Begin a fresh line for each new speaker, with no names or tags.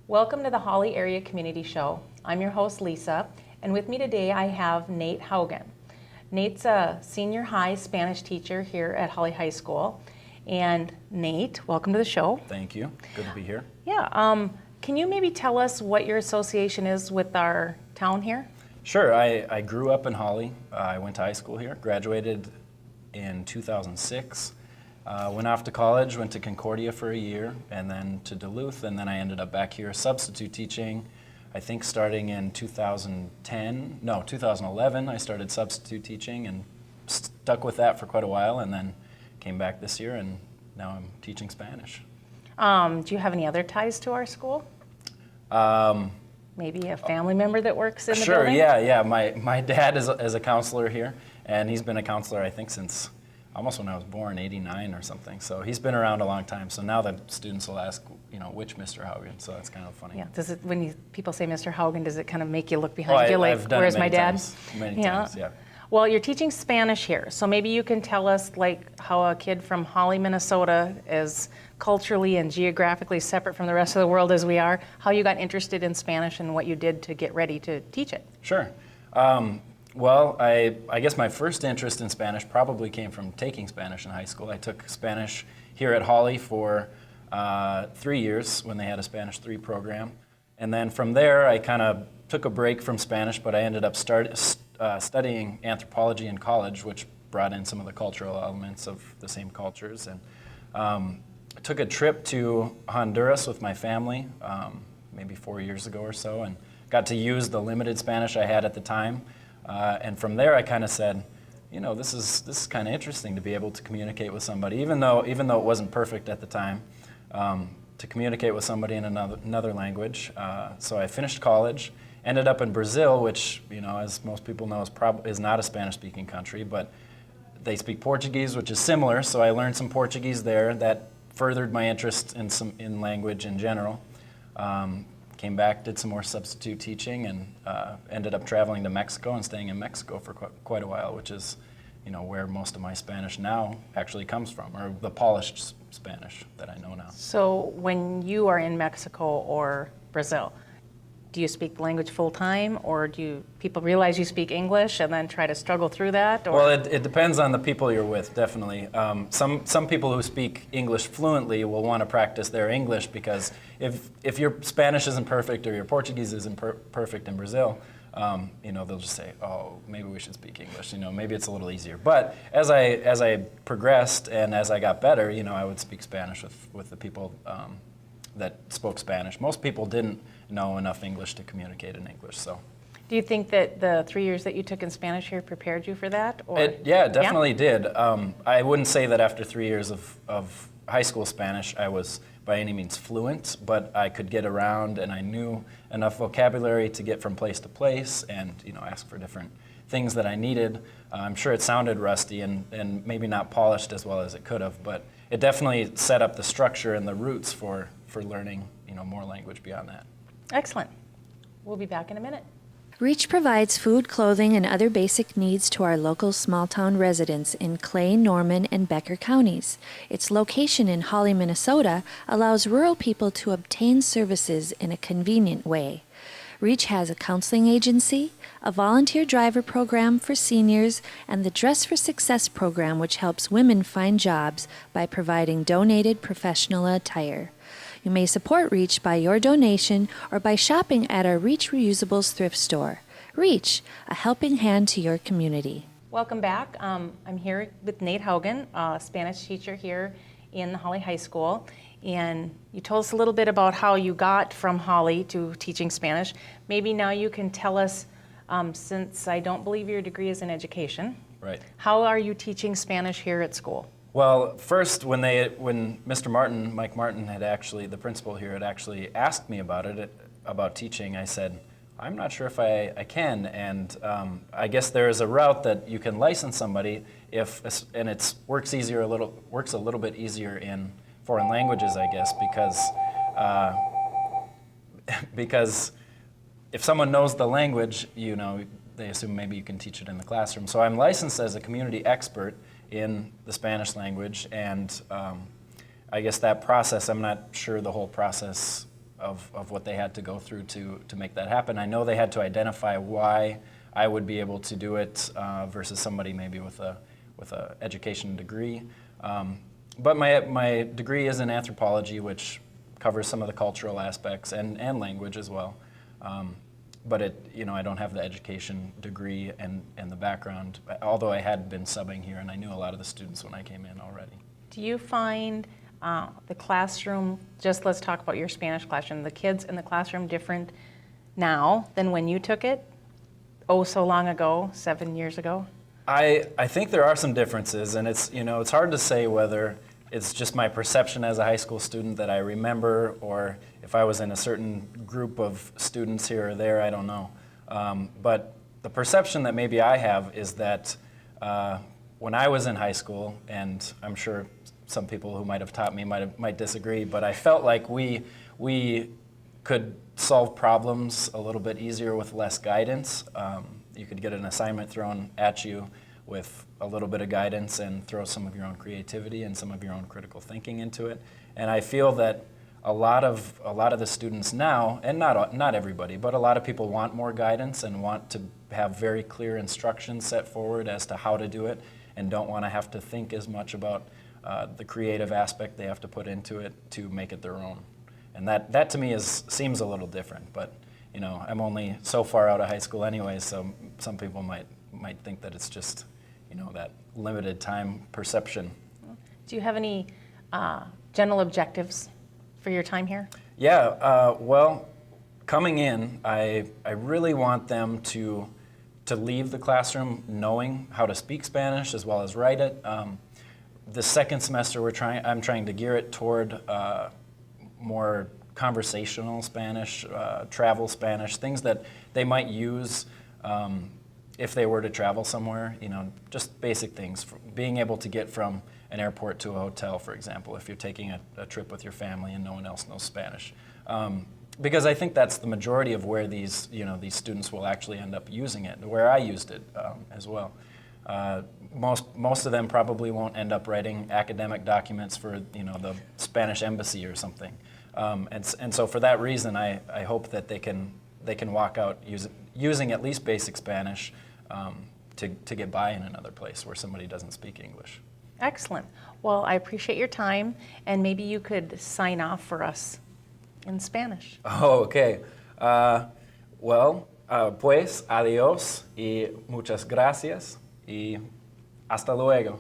Welcome to the Hawley Area Community Show. I'm your host, Lisa, and with me today I have Nate Haugen. Nate's a senior high Spanish teacher here at Hawley High School. And Nate, welcome to the show.
Thank you. Good to be here.
Yeah. Can you maybe tell us what your association is with our town here?
Sure. I grew up in Hawley. I went to high school here, graduated in 2006. Went off to college, went to Concordia for a year, and then to Duluth, and then I ended up back here substitute teaching. I think starting in 2011, I started substitute teaching and stuck with that for quite a while, and then came back this year, and now I'm teaching Spanish.
Do you have any other ties to our school? Maybe a family member that works in the building?
Sure, yeah. My dad is a counselor here, and he's been a counselor, I think, since almost when I was born, 89 or something. So he's been around a long time. So now the students will ask, which Mr. Haugen. So that's kind of funny.
Yeah. Does it, when people say Mr. Haugen, does it kind of make you look behind you, like,
I've done
where's my dad?
Many times, yeah.
Well, you're teaching Spanish here, so maybe you can tell us how a kid from Hawley, Minnesota, as culturally and geographically separate from the rest of the world as we are, how you got interested in Spanish and what you did to get ready to teach it.
Sure. Well, I guess my first interest in Spanish probably came from taking Spanish in high school. I took Spanish here at Hawley for 3 years when they had a Spanish 3 program. And then from there, I kind of took a break from Spanish, but I ended up studying anthropology in college, which brought in some of the cultural elements of the same cultures. And I took a trip to Honduras with my family, maybe 4 years ago or so, and got to use the limited Spanish I had at the time. And from there, I kind of said, this is kind of interesting to be able to communicate with somebody, even though it wasn't perfect at the time, to communicate with somebody in another language. So I finished college, ended up in Brazil, which, as most people know, is not a Spanish-speaking country, but they speak Portuguese, which is similar. So I learned some Portuguese there. That furthered my interest in language in general. Came back, did some more substitute teaching, and ended up traveling to Mexico and staying in Mexico for quite a while, which is, where most of my Spanish now actually comes from, or the polished Spanish that I know now. So
when you are in Mexico or Brazil, do you speak the language full time, or do people realize you speak English and then try to struggle through that? Or?
Well, it depends on the people you're with, definitely. Some people who speak English fluently will want to practice their English, because if your Spanish isn't perfect or your Portuguese isn't perfect in Brazil, they'll just say, oh, maybe we should speak English. Maybe it's a little easier. But as I progressed and as I got better, I would speak Spanish with the people that spoke Spanish. Most people didn't know enough English to communicate in English. So,
do you think that the 3 years that you took in Spanish here prepared you for that? Or?
It definitely did. I wouldn't say that after 3 years of high school Spanish I was by any means fluent, but I could get around and I knew enough vocabulary to get from place to place and ask for different things that I needed. I'm sure it sounded rusty and maybe not polished as well as it could have, but it definitely set up the structure and the roots for learning more language beyond that.
Excellent. We'll be back in a minute.
REACH provides food, clothing, and other basic needs to our local small-town residents in Clay, Norman, and Becker counties. Its location in Hawley, Minnesota, allows rural people to obtain services in a convenient way. REACH has a counseling agency, a volunteer driver program for seniors, and the Dress for Success program, which helps women find jobs by providing donated professional attire. You may support REACH by your donation or by shopping at our REACH Reusables thrift store. REACH, a helping hand to your community.
Welcome back. I'm here with Nate Haugen, a Spanish teacher here in Hawley High School. And you told us a little bit about how you got from Hawley to teaching Spanish. Maybe now you can tell us, since I don't believe your degree is in education,
right? How
are you teaching Spanish here at school?
Well, first, when Mr. Martin, Mike Martin, the principal here, had actually asked me about teaching, I said, I'm not sure if I can, and I guess there is a route that you can license somebody and it works a little bit easier in foreign languages, I guess, because if someone knows the language, they assume maybe you can teach it in the classroom. So I'm licensed as a community expert in the Spanish language, and I guess that process, I'm not sure the whole process of what they had to go through to make that happen. I know they had to identify why I would be able to do it versus somebody maybe with a education degree. But my degree is in anthropology, which covers some of the cultural aspects and language as well. But I don't have the education degree and the background, although I had been subbing here and I knew a lot of the students when I came in already.
Do you find the classroom, just let's talk about your Spanish classroom, the kids in the classroom different now than when you took it? Oh, so long ago, 7 years ago?
I think there are some differences, and it's hard to say whether it's just my perception as a high school student that I remember, or if I was in a certain group of students here or there, I don't know. But the perception that maybe I have is that when I was in high school, and I'm sure some people who might have taught me might disagree, but I felt like we could solve problems a little bit easier with less guidance. You could get an assignment thrown at you with a little bit of guidance and throw some of your own creativity and some of your own critical thinking into it. And I feel that a lot of the students now, and not everybody, but a lot of people want more guidance and want to have very clear instructions set forward as to how to do it, and don't want to have to think as much about the creative aspect they have to put into it to make it their own. And that to me seems a little different, but I'm only so far out of high school anyway, so some people might think that it's just that limited time perception.
Do you have any general objectives for your time here?
Yeah, well, coming in, I really want them to leave the classroom knowing how to speak Spanish as well as write it. The second semester, I'm trying to gear it toward more conversational Spanish, travel Spanish, things that they might use if they were to travel somewhere, just basic things. Being able to get from an airport to a hotel, for example, if you're taking a trip with your family and no one else knows Spanish. Because I think that's the majority of where these students will actually end up using it, where I used it as well. Most of them probably won't end up writing academic documents for the Spanish embassy or something. And so for that reason, I hope that they can walk out using at least basic Spanish to get by in another place where somebody doesn't speak English.
Excellent. Well, I appreciate your time, and maybe you could sign off for us in Spanish.
Oh, okay. Pues adiós y muchas gracias y hasta luego.